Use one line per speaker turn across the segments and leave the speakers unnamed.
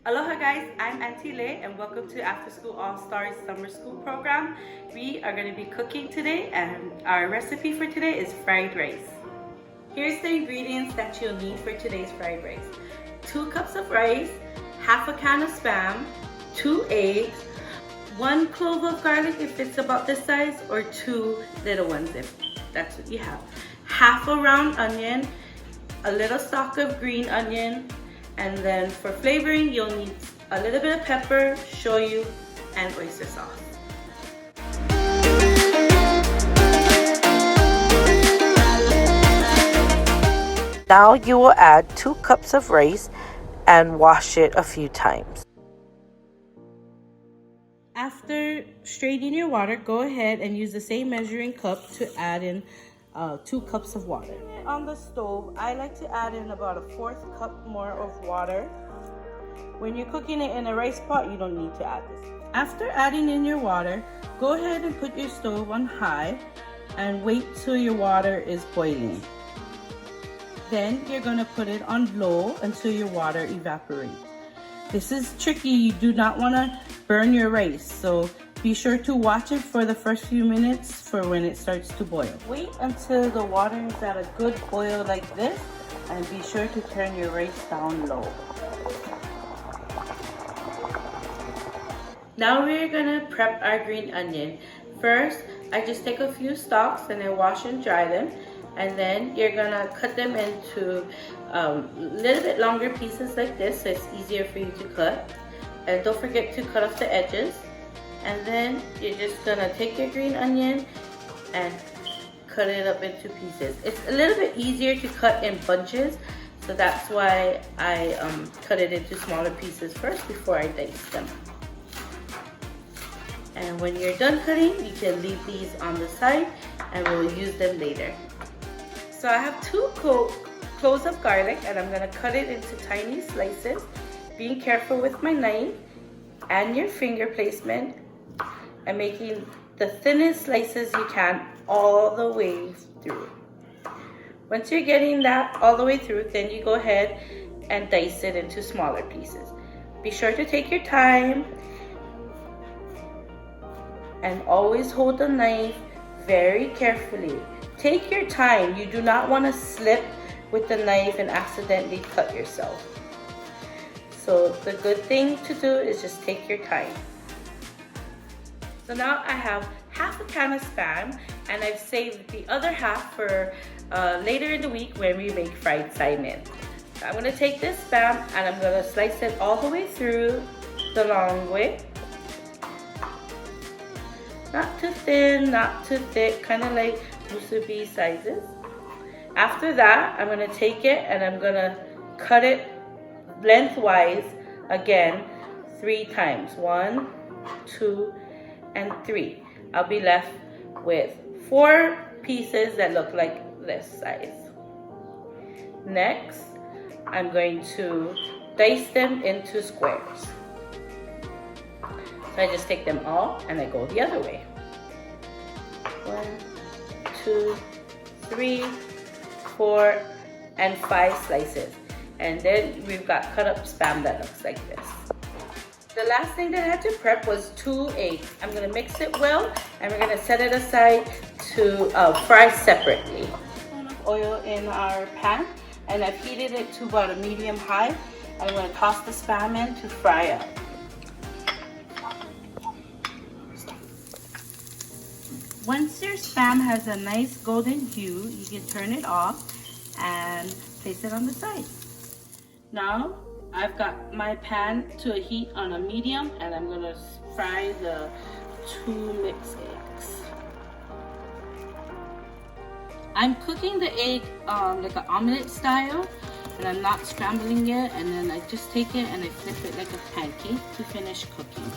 Aloha guys, I'm Auntie Lei and welcome to After School All-Stars Summer School Program. We are going to be cooking today and our recipe for today is fried rice. Here's the ingredients that you'll need for today's fried rice. 2 cups of rice, half a can of Spam, 2 eggs, 1 clove of garlic if it's about this size, or 2 little ones if that's what you have. Half a round onion, a little stalk of green onion, and then for flavoring you'll need a little bit of pepper, shoyu, and oyster sauce. Now you will add 2 cups of rice and wash it a few times. After straining your water, go ahead and use the same measuring cup to add in 2 cups of water. On the stove, I like to add in about a 1/4 cup more of water. When you're cooking it in a rice pot, you don't need to add this. After adding in your water, go ahead and put your stove on high and wait till your water is boiling. Then you're going to put it on low until your water evaporates. This is tricky. You do not want to burn your rice, so be sure to watch it for the first few minutes for when it starts to boil. Wait until the water is at a good boil like this, and be sure to turn your rice down low. Now we're gonna prep our green onion. First, I just take a few stalks and I wash and dry them. And then you're gonna cut them into a little bit longer pieces like this so it's easier for you to cut. And don't forget to cut off the edges. And then you're just gonna take your green onion and cut it up into pieces. It's a little bit easier to cut in bunches, so that's why I cut it into smaller pieces first before I dice them. And when you're done cutting, you can leave these on the side and we'll use them later. So I have 2 cloves of garlic and I'm gonna cut it into tiny slices. Being careful with my knife and your finger placement and making the thinnest slices you can all the way through. Once you're getting that all the way through, then you go ahead and dice it into smaller pieces. Be sure to take your time and always hold the knife very carefully. Take your time. You do not want to slip with the knife and accidentally cut yourself. So the good thing to do is just take your time. So now I have half a can of Spam and I've saved the other half for later in the week when we make fried salmon. So I'm going to take this Spam and I'm going to slice it all the way through the long way. Not too thin, not too thick, kind of like musubi sizes. After that, I'm going to take it and I'm going to cut it lengthwise again 3 times. 1, 2, and 3. I'll be left with 4 pieces that look like this size. Next, I'm going to dice them into squares. So I just take them all and I go the other way. 1, 2, 3, 4, and 5 slices. And then we've got cut up Spam that looks like this. The last thing that I had to prep was 2 eggs. I'm gonna mix it well and we're gonna set it aside to fry separately. Oil in our pan and I've heated it to about a medium high. And I'm gonna toss the Spam in to fry up. Once your Spam has a nice golden hue, you can turn it off and place it on the side. Now, I've got my pan to a heat on a medium and I'm gonna fry the 2 mixed eggs. I'm cooking the egg like an omelet style and I'm not scrambling it, and then I just take it and I flip it like a pancake to finish cooking.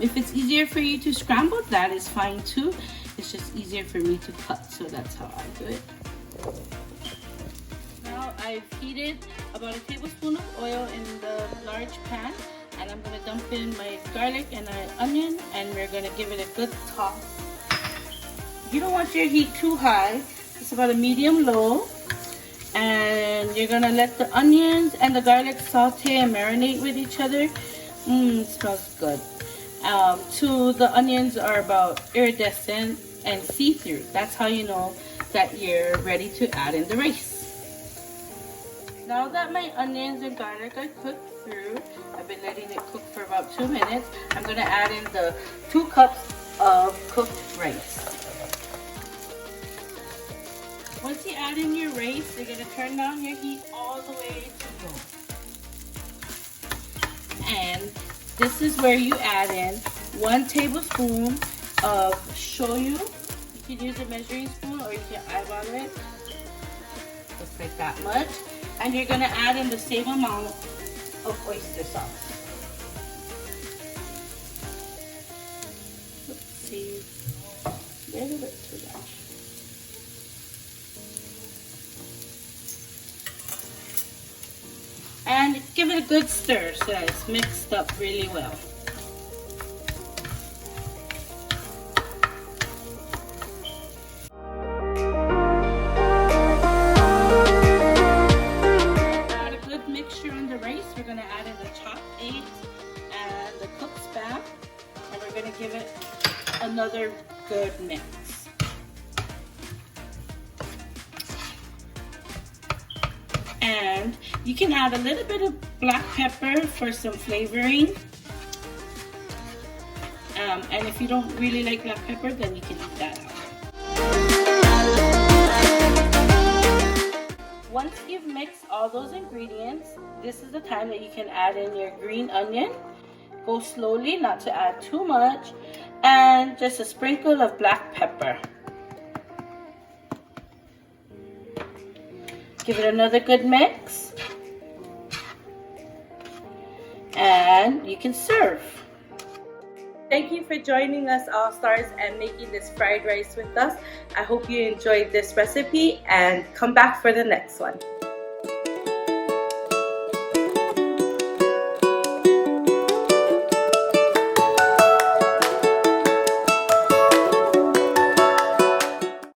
If it's easier for you to scramble, that is fine too. It's just easier for me to cut, so that's how I do it. Now I've heated about a tablespoon of oil in the large pan and I'm going to dump in my garlic and my onion and we're going to give it a good toss. You don't want your heat too high. It's about a medium low. And you're gonna let the onions and the garlic saute and marinate with each other. It smells good. Till the onions are about iridescent and see-through. That's how you know that you're ready to add in the rice. Now that my onions and garlic are cooked through, I've been letting it cook for about 2 minutes. I'm gonna add in the 2 cups of cooked rice. Once you add in your rice, you're gonna turn down your heat all the way to low. And this is where you add in 1 tablespoon of shoyu. You can use a measuring spoon or you can eyeball it, just like that much. And you're gonna add in the same amount of oyster sauce. Let's see, a little bit too much. And give it a good stir so that it's mixed up really well. Got a good mixture in the rice. We're going to add in the chopped eggs and the cooked spam, and we're going to give it another good mix. And you can add a little bit of black pepper for some flavoring. And if you don't really like black pepper, then you can leave that out. Once you've mixed all those ingredients, this is the time that you can add in your green onion. Go slowly, not to add too much, and just a sprinkle of black pepper. Give it another good mix, and you can serve. Thank you for joining us, All Stars, and making this fried rice with us. I hope you enjoyed this recipe and come back for the next one.